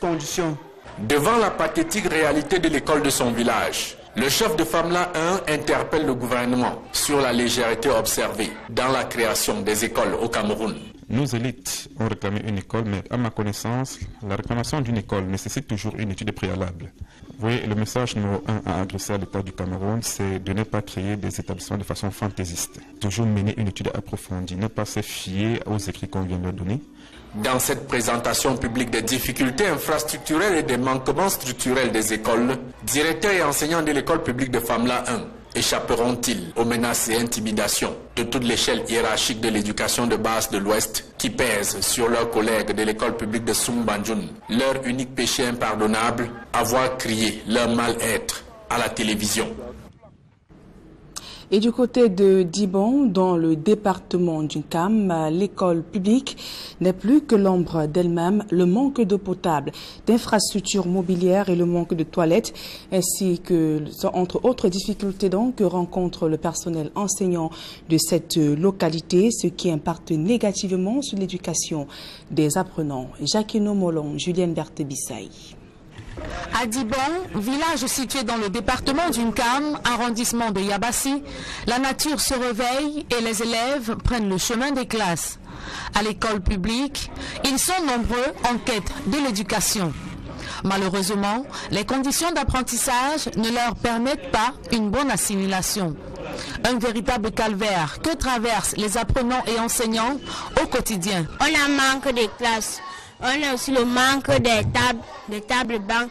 [SPEAKER 11] conditions.
[SPEAKER 10] Devant la pathétique réalité de l'école de son village, le chef de FAMLA 1 interpelle le gouvernement sur la légèreté observée dans la création des écoles au Cameroun.
[SPEAKER 14] Nos élites ont réclamé une école, mais à ma connaissance, la réclamation d'une école nécessite toujours une étude préalable. Vous voyez, le message numéro 1 à adresser à l'État du Cameroun, c'est de ne pas créer des établissements de façon fantaisiste. Toujours mener une étude approfondie, ne pas se fier aux écrits qu'on vient de donner.
[SPEAKER 10] Dans cette présentation publique des difficultés infrastructurelles et des manquements structurels des écoles, directeurs et enseignants de l'école publique de FAMLA 1 échapperont-ils aux menaces et intimidations de toute l'échelle hiérarchique de l'éducation de base de l'Ouest qui pèsent sur leurs collègues de l'école publique de Soumbanjoun? Leur unique péché impardonnable, avoir crié leur mal-être à la télévision.
[SPEAKER 1] Et du côté de Dibon, dans le département du Cam, l'école publique n'est plus que l'ombre d'elle-même. Le manque d'eau potable, d'infrastructures mobilières et le manque de toilettes, ainsi que, entre autres difficultés donc, que rencontre le personnel enseignant de cette localité, ce qui impacte négativement sur l'éducation des apprenants. Jacquino Molon, Julienne Berthe-Bissaï.
[SPEAKER 12] À Dibon, village situé dans le département d'Unkam, arrondissement de Yabassi, la nature se réveille et les élèves prennent le chemin des classes. À l'école publique, ils sont nombreux en quête de l'éducation. Malheureusement, les conditions d'apprentissage ne leur permettent pas une bonne assimilation. Un véritable calvaire que traversent les apprenants et enseignants au quotidien.
[SPEAKER 15] On a manque de classes. On a aussi le manque des tables bancs.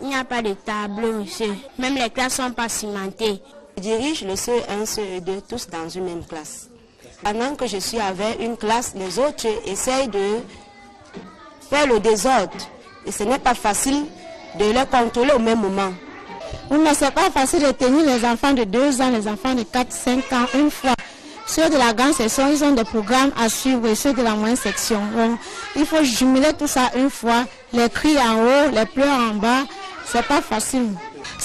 [SPEAKER 15] Il n'y a pas de tableaux aussi. Même les classes ne sont pas cimentées.
[SPEAKER 25] Je dirige le CE1, CE2, tous dans une même classe. Pendant que je suis avec une classe, les autres essayent de faire le désordre. Et ce n'est pas facile de les contrôler au même moment.
[SPEAKER 15] Oui, mais ce n'est pas facile de tenir les enfants de 2 ans, les enfants de 4, 5 ans, une fois. Ceux de la grande section, ils ont des programmes à suivre et ceux de la moyenne section. Bon, il faut jumeler tout ça une fois, les cris en haut, les pleurs en bas, c'est pas facile.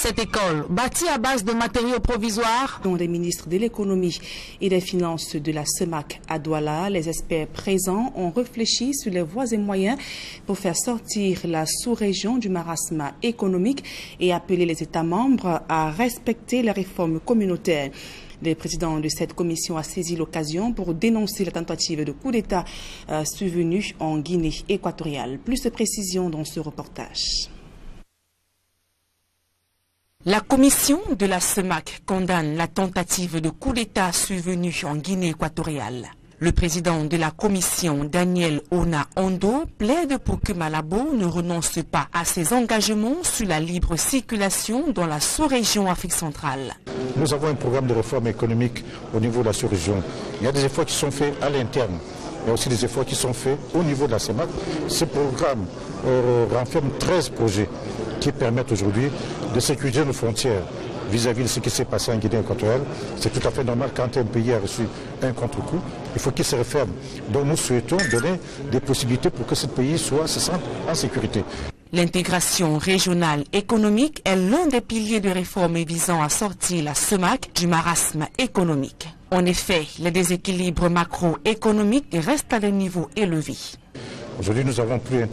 [SPEAKER 12] Cette école, bâtie à base de matériaux provisoires,
[SPEAKER 1] dont les ministres de l'économie et des finances de la CEMAC à Douala, les experts présents ont réfléchi sur les voies et moyens pour faire sortir la sous-région du marasme économique et appeler les États membres à respecter les réformes communautaires. Le président de cette commission a saisi l'occasion pour dénoncer la tentative de coup d'État survenue en Guinée équatoriale. Plus de précisions dans ce reportage.
[SPEAKER 5] La commission de la CEMAC condamne la tentative de coup d'État survenue en Guinée équatoriale. Le président de la commission, Daniel Ona Ondo, plaide pour que Malabo ne renonce pas à ses engagements sur la libre circulation dans la sous-région Afrique centrale.
[SPEAKER 16] Nous avons un programme de réforme économique au niveau de la sous-région. Il y a des efforts qui sont faits à l'interne. Il y a aussi des efforts qui sont faits au niveau de la CEMAC. Ce programme renferme 13 projets qui permettent aujourd'hui de sécuriser nos frontières vis-à-vis de ce qui s'est passé en Guinée équatoriale. C'est tout à fait normal quand un pays a reçu un contre-coup. Il faut qu'il se referme. Donc nous souhaitons donner des possibilités pour que ce pays se sente en sécurité.
[SPEAKER 5] L'intégration régionale économique est l'un des piliers de réforme visant à sortir la CEMAC du marasme économique. En effet, les déséquilibres macroéconomiques restent à des niveaux élevés.
[SPEAKER 16] Aujourd'hui, nous n'avons plus un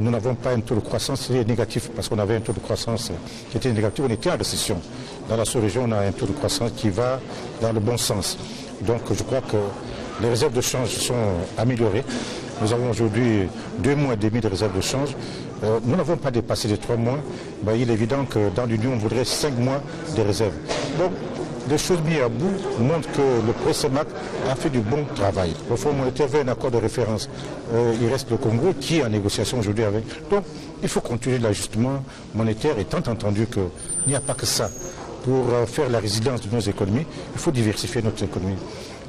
[SPEAKER 16] nous n'avons pas un taux de croissance négatif parce qu'on avait un taux de croissance qui était négatif, on était en récession. Dans la sous-région, on a un taux de croissance qui va dans le bon sens. Donc je crois que les réserves de change sont améliorées. Nous avons aujourd'hui 2 mois et demi de réserves de change. Nous n'avons pas dépassé les 3 mois. Il est évident que dans l'Union, on voudrait 5 mois de réserves. Donc, les choses mises à bout montrent que le pré-CEMAC a fait du bon travail. Le Fonds monétaire veut un accord de référence. Il reste le Congo qui est en négociation aujourd'hui avec. Donc, il faut continuer l'ajustement monétaire, étant entendu qu'il n'y a pas que ça. Pour faire la résilience de nos économies, il faut diversifier notre économie.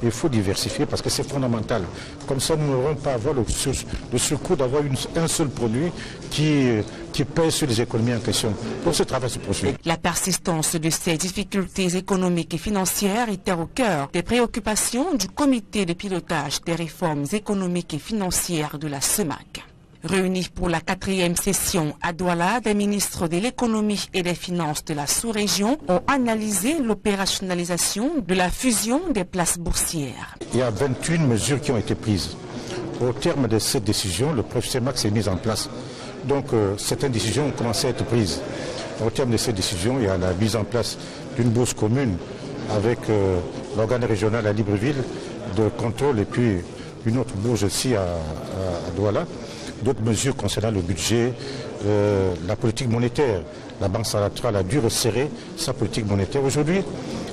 [SPEAKER 16] Il faut diversifier parce que c'est fondamental. Comme ça, nous n'aurons pas à avoir le secours d'avoir un seul produit qui pèse sur les économies en question. Donc ce travail se poursuit.
[SPEAKER 5] La persistance de ces difficultés économiques et financières était au cœur des préoccupations du comité de pilotage des réformes économiques et financières de la CEMAC. Réunis pour la 4e session à Douala, des ministres de l'économie et des finances de la sous-région ont analysé l'opérationnalisation de la fusion des places boursières.
[SPEAKER 16] Il y a 21 mesures qui ont été prises. Au terme de cette décision, le projet CEMAC s'est mis en place. Donc certaines décisions ont commencé à être prises. Au terme de cette décision, il y a la mise en place d'une bourse commune avec l'organe régional à Libreville de contrôle et puis une autre bourse aussi à Douala. D'autres mesures concernant le budget, la politique monétaire. La Banque centrale a dû resserrer sa politique monétaire. Aujourd'hui,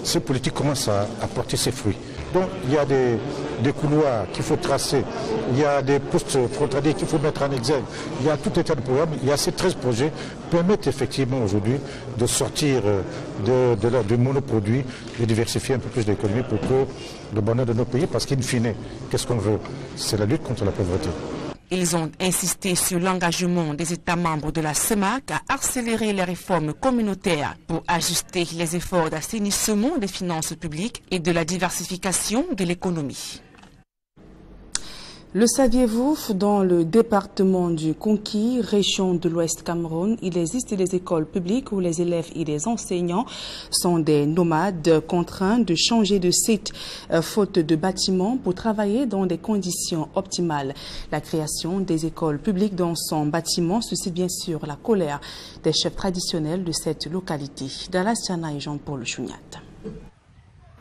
[SPEAKER 16] cette politique commence à porter ses fruits. Donc il y a des couloirs qu'il faut tracer, il y a des postes frontaliers qu'il faut mettre en exergue, il y a tout un tas de programmes, il y a ces 13 projets qui permettent effectivement aujourd'hui de sortir de monoproduits, de diversifier un peu plus l'économie pour que le bonheur de nos pays, parce qu'in fine, qu'est-ce qu'on veut? C'est la lutte contre la pauvreté.
[SPEAKER 5] Ils ont insisté sur l'engagement des États membres de la CEMAC à accélérer les réformes communautaires pour ajuster les efforts d'assainissement des finances publiques et de la diversification de l'économie.
[SPEAKER 1] Le saviez-vous, dans le département du Konki, région de l'Ouest Cameroun, il existe des écoles publiques où les élèves et les enseignants sont des nomades contraints de changer de site faute de bâtiments pour travailler dans des conditions optimales. La création des écoles publiques dans son bâtiment suscite bien sûr la colère des chefs traditionnels de cette localité. Dallas Tiana et Jean-Paul Chouniat.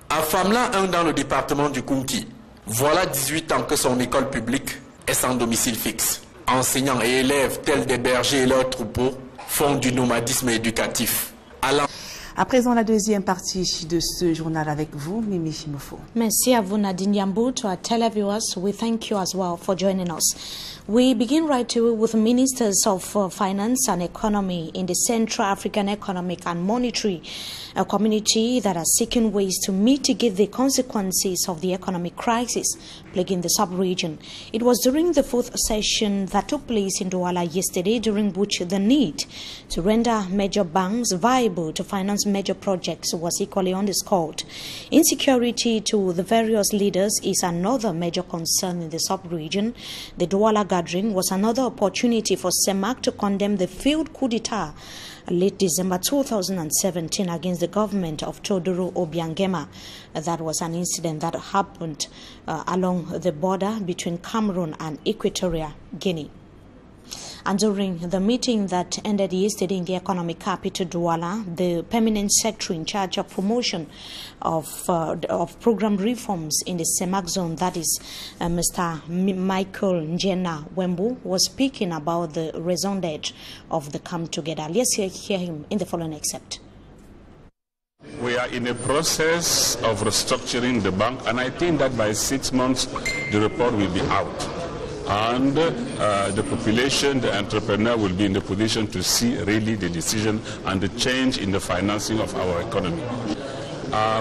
[SPEAKER 10] À Famla 1 dans le département du Konki, voilà 18 ans que son école publique est sans domicile fixe. Enseignants et élèves tels des bergers et leurs troupeaux font du nomadisme éducatif.
[SPEAKER 1] À présent, la deuxième partie de ce journal avec vous, Mimi Chimofo.
[SPEAKER 2] Merci à vous, Nadine Yambou. To our televiewers, we thank you as well for joining us. We begin right away with ministers of finance and economy in the Central African Economic and Monetary Community that are seeking ways to mitigate the consequences of the economic crisis plaguing the sub-region. It was during the 4th session that took place in Douala yesterday, during which the need to render major banks viable to finance major projects was equally underscored. Insecurity to the various leaders is another major concern in the sub-region. The Douala gathering was another opportunity for CEMAC to condemn the failed coup d'etat late December 2017 against the government of Teodoro Obiangema. That was an incident that happened along the border between Cameroon and Equatorial Guinea. And during the meeting that ended yesterday in the economic capital, Douala, the permanent secretary in charge of promotion of program reforms in the CEMAC zone, that is Mr. Michael Njena Wembu, was speaking about the raison d'etre of the come together. Let's hear him in the following excerpt.
[SPEAKER 17] We are in a process of restructuring the bank, and I think that by 6 months the report will be out. And the population, the entrepreneur will be in the position to see really the decision and the change in the financing of our economy.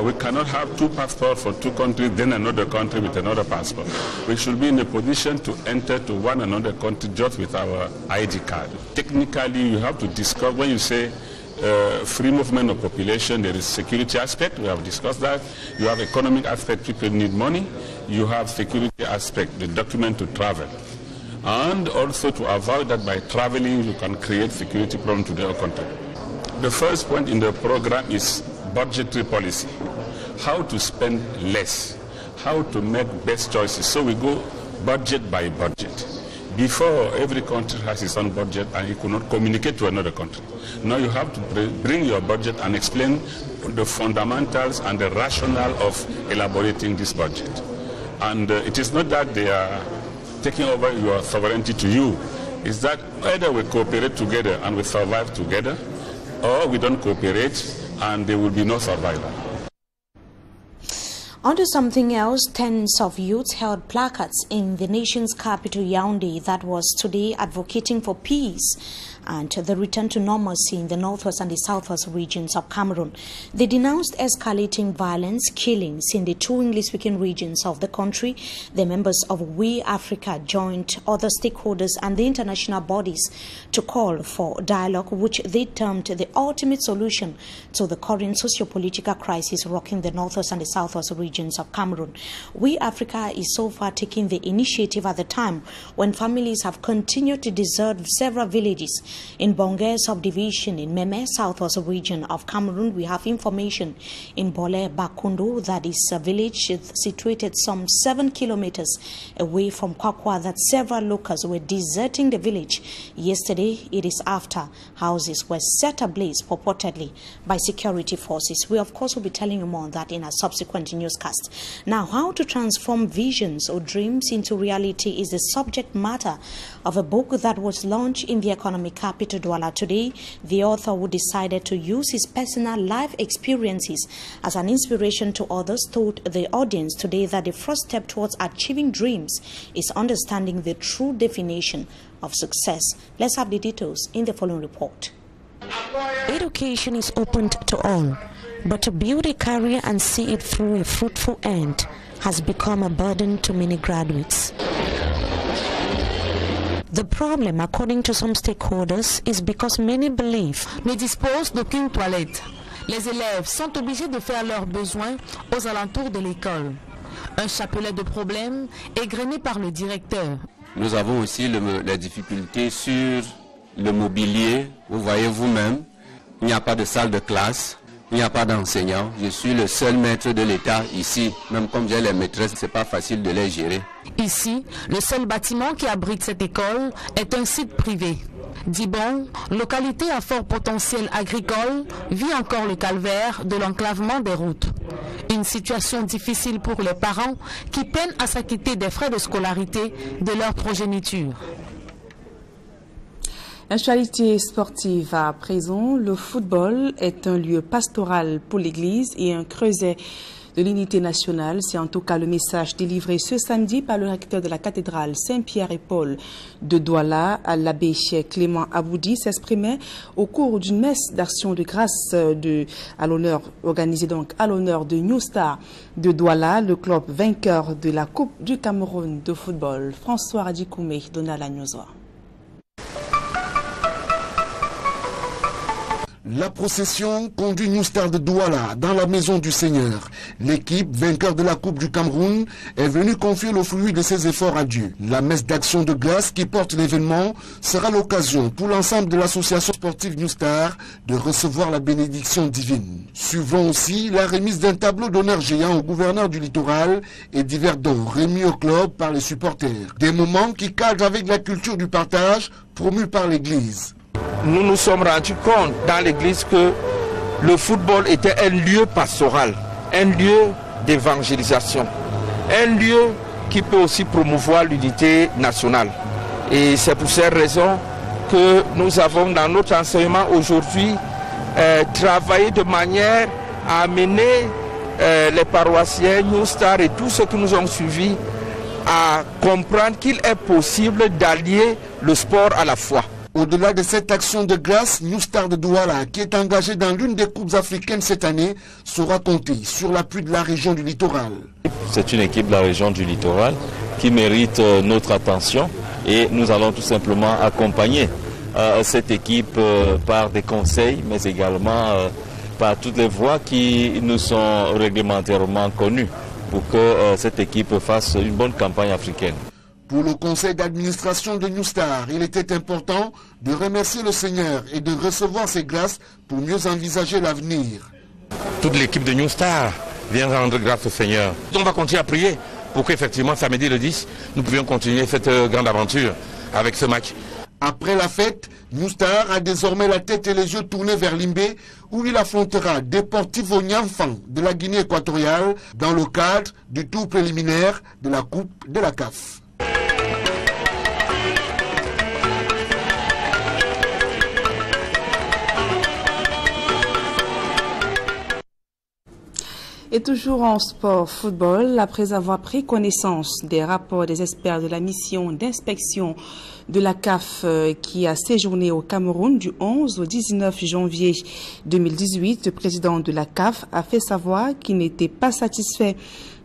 [SPEAKER 17] We cannot have two passports for two countries, then another country with another passport. We should be in a position to enter to one another country just with our ID card. Technically, you have to discuss, when you say free movement of population, there is security aspect, we have discussed that. You have economic aspect, people need money. You have security aspect, the document to travel. And also to avoid that by traveling you can create security problem to the country. The first point in the program is budgetary policy. How to spend less, how to make best choices. So we go budget by budget. Before, every country has its own budget and you could not communicate to another country. Now you have to bring your budget and explain the fundamentals and the rationale of elaborating this budget. And it is not that they are taking over your sovereignty to you. It's that either we cooperate together and we survive together, or we don't cooperate and there will be no survival.
[SPEAKER 2] On to something else, tens of youths held placards in the nation's capital, Yaoundé, that was today advocating for peace and the return to normalcy in the northwest and the southwest regions of Cameroon. They denounced escalating violence, killings in the two English-speaking regions of the country. The members of We Africa joined other stakeholders and the international bodies to call for dialogue, which they termed the ultimate solution to the current socio-political crisis rocking the northwest and the southwest regions of Cameroon. We Africa is so far taking the initiative at the time when families have continued to desert several villages. In Bongé subdivision in Meme, southwest region of Cameroon, we have information in Bole Bakundu, that is a village situated some 7 kilometers away from Kwakwa, that several locals were deserting the village. Yesterday, it is after houses were set ablaze purportedly by security forces. We, of course, will be telling you more on that in a subsequent newscast. Now, how to transform visions or dreams into reality is the subject matter of a book that was launched in the economic capital, Douala, today. The author, who decided to use his personal life experiences as an inspiration to others, told the audience today that the first step towards achieving dreams is understanding the true definition of success. Let's have the details in the following report.
[SPEAKER 5] Education is open to all, but to build a career and see it through a fruitful end has become a burden to many graduates. The problem, according to some stakeholders, is because many believe
[SPEAKER 12] ne disposent d'aucune toilette. Les élèves sont obligés de faire leurs besoins aux alentours de l'école. Un chapelet de problèmes égrené par le directeur.
[SPEAKER 18] Nous avons aussi les difficultés sur le mobilier. Vous voyez vous-même, il n'y a pas de salle de classe, il n'y a pas d'enseignants. Je suis le seul maître de l'État ici. Même comme j'ai les maîtresses, ce n'est pas facile de les gérer.
[SPEAKER 12] Ici, le seul bâtiment qui abrite cette école est un site privé. Dibon, localité à fort potentiel agricole, vit encore le calvaire de l'enclavement des routes. Une situation difficile pour les parents qui peinent à s'acquitter des frais de scolarité de leur progéniture.
[SPEAKER 1] Actualité sportive à présent, le football est un lieu pastoral pour l'Église et un creuset de l'unité nationale. C'est en tout cas le message délivré ce samedi par le recteur de la cathédrale Saint-Pierre et Paul de Douala. L'abbé Clément Aboudi s'exprimait au cours d'une messe d'action de grâce à l'honneur, organisée donc à l'honneur de New Star de Douala, le club vainqueur de la Coupe du Cameroun de football. François Radikoumé donna la news.
[SPEAKER 19] La procession conduit New Star de Douala dans la maison du Seigneur. L'équipe, vainqueur de la Coupe du Cameroun, est venue confier le fruit de ses efforts à Dieu. La messe d'action de grâce qui porte l'événement sera l'occasion pour l'ensemble de l'association sportive New Star de recevoir la bénédiction divine. Suivant aussi la remise d'un tableau d'honneur géant au gouverneur du littoral et divers dons remis au club par les supporters. Des moments qui cadrent avec la culture du partage promue par l'Église.
[SPEAKER 20] Nous nous sommes rendus compte dans l'église que le football était un lieu pastoral, un lieu d'évangélisation, un lieu qui peut aussi promouvoir l'unité nationale. Et c'est pour cette raison que nous avons dans notre enseignement aujourd'hui travaillé de manière à amener les paroissiens, New Star et tous ceux qui nous ont suivis à comprendre qu'il est possible d'allier le sport à la foi.
[SPEAKER 19] Au-delà de cette action de grâce, New Star de Douala, qui est engagée dans l'une des coupes africaines cette année, saura compter sur l'appui de la région du littoral.
[SPEAKER 21] C'est une équipe de la région du littoral qui mérite notre attention et nous allons tout simplement accompagner cette équipe par des conseils, mais également par toutes les voies qui nous sont réglementairement connues pour que cette équipe fasse une bonne campagne africaine.
[SPEAKER 19] Pour le conseil d'administration de New Star, il était important de remercier le Seigneur et de recevoir ses grâces pour mieux envisager l'avenir.
[SPEAKER 22] Toute l'équipe de New Star vient rendre grâce au Seigneur. On va continuer à prier pour qu'effectivement samedi le 10, nous puissions continuer cette grande aventure avec ce match.
[SPEAKER 19] Après la fête, New Star a désormais la tête et les yeux tournés vers Limbé, où il affrontera Deportivo Niamfan de la Guinée équatoriale dans le cadre du tour préliminaire de la Coupe de la CAF.
[SPEAKER 1] Et toujours en sport football, après avoir pris connaissance des rapports des experts de la mission d'inspection de la CAF qui a séjourné au Cameroun du 11 au 19 janvier 2018, le président de la CAF a fait savoir qu'il n'était pas satisfait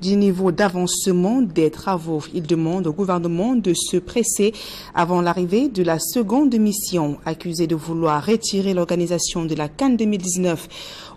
[SPEAKER 1] du niveau d'avancement des travaux. Il demande au gouvernement de se presser avant l'arrivée de la seconde mission. Accusé de vouloir retirer l'organisation de la CAN 2019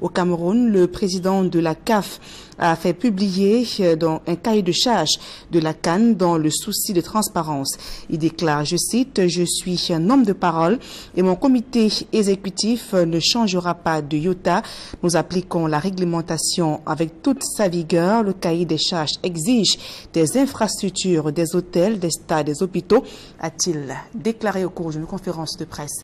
[SPEAKER 1] au Cameroun, le président de la CAF a fait publier dans un cahier de charge de la CAN dans le souci de transparence. Il déclare, je cite, « Je suis un homme de parole et mon comité exécutif ne changera pas de iota. Nous appliquons la réglementation avec toute sa vigueur. Le cahier des charges exige des infrastructures, des hôtels, des stades, des hôpitaux », a-t-il déclaré au cours d'une conférence de presse.